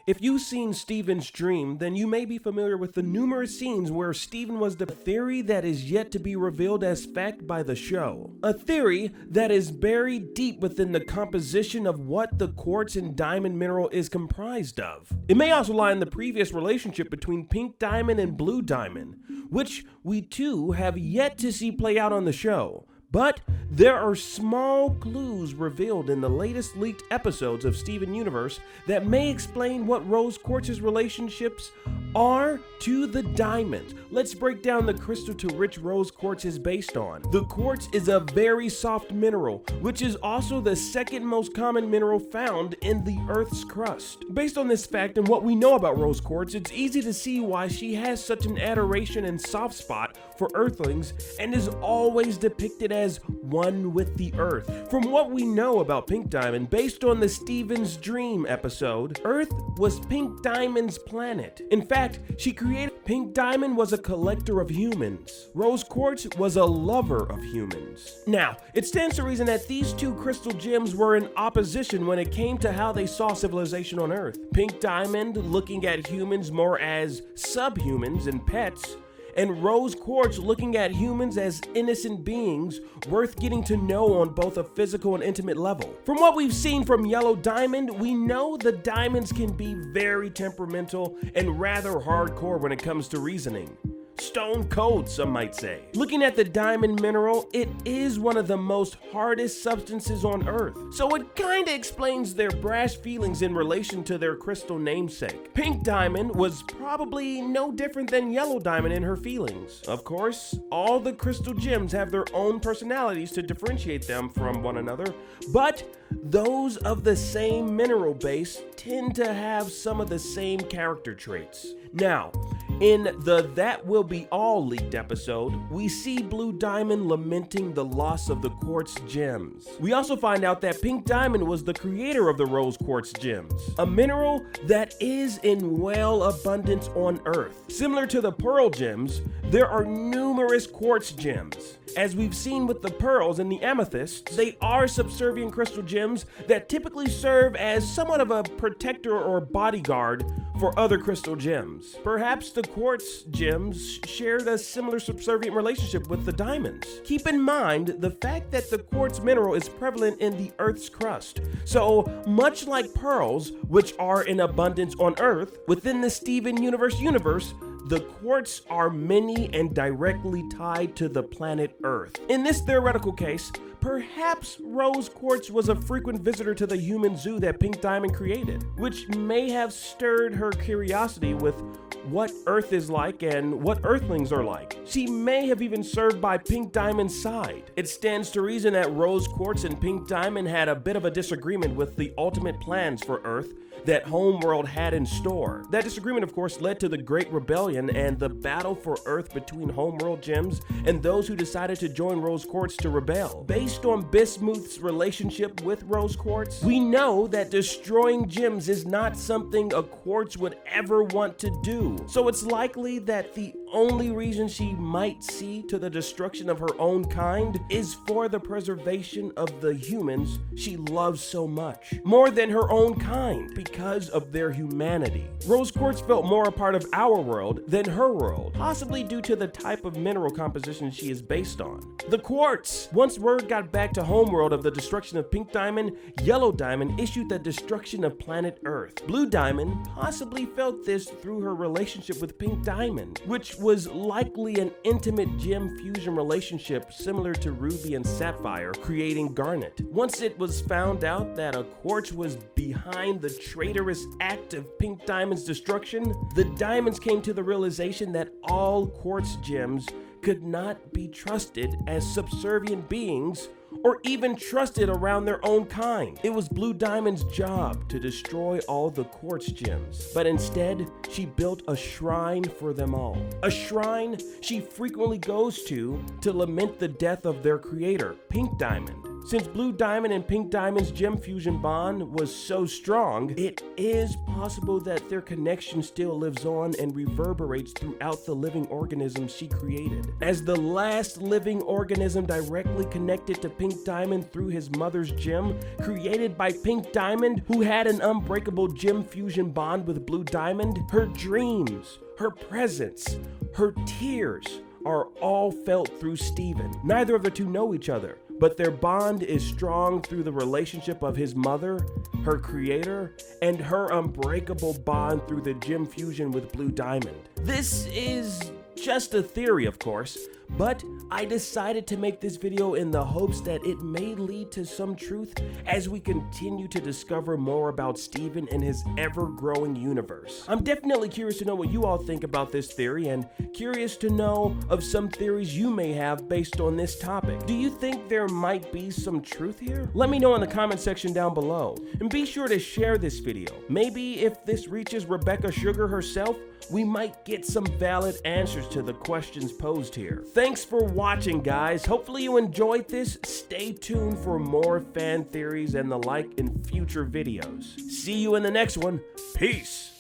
If you've seen Steven's Dream, then you may be familiar with the numerous scenes where Steven was the theory that is yet to be revealed as fact by the show. A theory that is buried deep within the composition of what the quartz and diamond mineral is comprised of. It may also lie in the previous relationship between pink diamond and blue diamond, which we too have yet to see play out on the show. But there are small clues revealed in the latest leaked episodes of Steven Universe that may explain what Rose Quartz's relationships are to the diamond. Let's break down the crystal to which Rose Quartz is based on. The quartz is a very soft mineral, which is also the second most common mineral found in the Earth's crust. Based on this fact and what we know about Rose Quartz, it's easy to see why she has such an adoration and soft spot for Earthlings and is always depicted as one with the Earth. From what we know about Pink Diamond, based on the Steven's Dream episode, Earth was Pink Diamond's planet. In fact, she created Pink Diamond was a collector of humans. Rose Quartz was a lover of humans. Now, it stands to reason that these two crystal gems were in opposition when it came to how they saw civilization on Earth. Pink Diamond looking at humans more as subhumans and pets, and Rose Quartz looking at humans as innocent beings worth getting to know on both a physical and intimate level. From what we've seen from Yellow Diamond, we know the diamonds can be very temperamental and rather hardcore when it comes to reasoning. Stone cold, some might say. Looking at the diamond mineral, it is one of the most hardest substances on Earth, so it kinda explains their brash feelings in relation to their crystal namesake. Pink Diamond was probably no different than Yellow Diamond in her feelings. Of course, all the crystal gems have their own personalities to differentiate them from one another, but those of the same mineral base tend to have some of the same character traits. Now, in the That Will Be All leaked episode, we see Blue Diamond lamenting the loss of the quartz gems. We also find out that Pink Diamond was the creator of the Rose Quartz gems, a mineral that is in well abundance on Earth. Similar to the pearl gems, there are numerous quartz gems. As we've seen with the pearls and the amethysts, they are subservient crystal gems that typically serve as somewhat of a protector or bodyguard for other crystal gems. Perhaps the quartz gems shared a similar subservient relationship with the diamonds. Keep in mind the fact that the quartz mineral is prevalent in the Earth's crust. So much like pearls, which are in abundance on Earth, within the Steven Universe, the quartz are many and directly tied to the planet Earth. In this theoretical case, perhaps Rose Quartz was a frequent visitor to the human zoo that Pink Diamond created, which may have stirred her curiosity with what Earth is like and what Earthlings are like. She may have even served by Pink Diamond's side. It stands to reason that Rose Quartz and Pink Diamond had a bit of a disagreement with the ultimate plans for Earth that Homeworld had in store. That disagreement, of course, led to the Great Rebellion and the battle for Earth between Homeworld gems and those who decided to join Rose Quartz to rebel. Based on Bismuth's relationship with Rose Quartz, we know that destroying gems is not something a quartz would ever want to do. So it's likely that the only reason she might see to the destruction of her own kind is for the preservation of the humans she loves so much, more than her own kind, because of their humanity. Rose Quartz felt more a part of our world than her world, possibly due to the type of mineral composition she is based on. The quartz. Once word got back to Homeworld of the destruction of Pink Diamond, Yellow Diamond issued the destruction of planet Earth. Blue Diamond possibly felt this through her relationship with Pink Diamond, which was likely an intimate gem fusion relationship similar to Ruby and Sapphire creating Garnet. Once it was found out that a quartz was behind the traitorous act of Pink Diamond's destruction, the diamonds came to the realization that all quartz gems could not be trusted as subservient beings or even trusted around their own kind. It was Blue Diamond's job to destroy all the quartz gems, but instead, she built a shrine for them all. A shrine she frequently goes to lament the death of their creator, Pink Diamond. Since Blue Diamond and Pink Diamond's gem fusion bond was so strong, it is possible that their connection still lives on and reverberates throughout the living organisms she created. As the last living organism directly connected to Pink Diamond through his mother's gem, created by Pink Diamond, who had an unbreakable gem fusion bond with Blue Diamond, her dreams, her presence, her tears are all felt through Steven. Neither of the two know each other, but their bond is strong through the relationship of his mother, her creator, and her unbreakable bond through the gem fusion with Blue Diamond. This is just a theory, of course, but I decided to make this video in the hopes that it may lead to some truth as we continue to discover more about Steven and his ever-growing universe. I'm definitely curious to know what you all think about this theory and curious to know of some theories you may have based on this topic. Do you think there might be some truth here? Let me know in the comment section down below. And be sure to share this video. Maybe if this reaches Rebecca Sugar herself, we might get some valid answers to the questions posed here. Thanks for watching, guys. Hopefully you enjoyed this. Stay tuned for more fan theories and the like in future videos. See you in the next one. Peace.